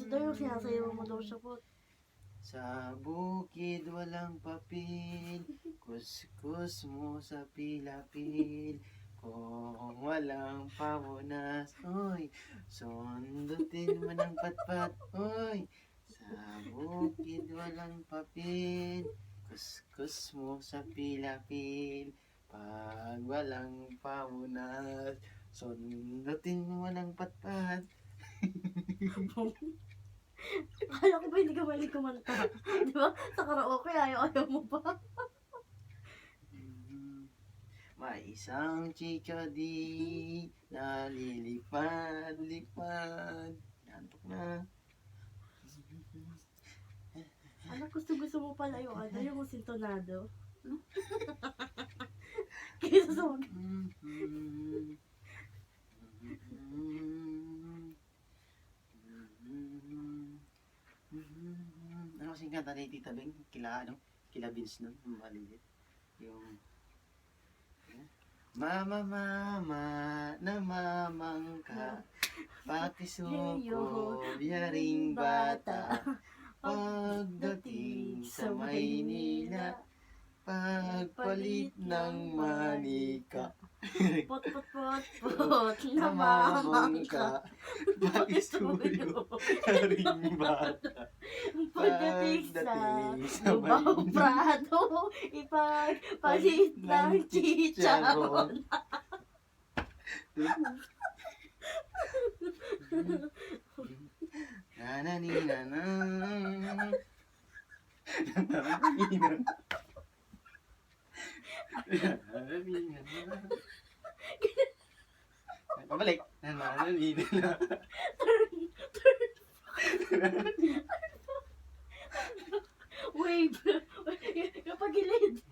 Gusto daw yung sinasayaw mo daw siya po. Sa bukid walang papel, kuskus mo sa pilapil. Kung walang pamunas, oy, sundutin mo ng patpat, oy. Sa bukid walang papel, kuskus mo sa pilapil. Pag walang pamunas, sundutin mo ng patpat. Akala ko ba hindi ka mahilig kumanta? Di ba? Sa karaoke, ayaw mo pa. May isang chika di nalilipad-lipad. Nantok na. Anak, gusto mo pala yung yung sintonado. Kaysa sa mga... Ano kasing kanta ni Tita Beng? Kila Vince nun, maliit. Yung Mama, namamangka, pakisuko, yaring bata, pagdating sa Maynila, pagpalit ng manika. Pot, namamangka. Pakisuyo, yaring bata, Pagdating sa Lubao Maynila. Prado, ipagpalit ng chicharon. Nananina. Pabalik. Nananina. Wave. Yung pagilid.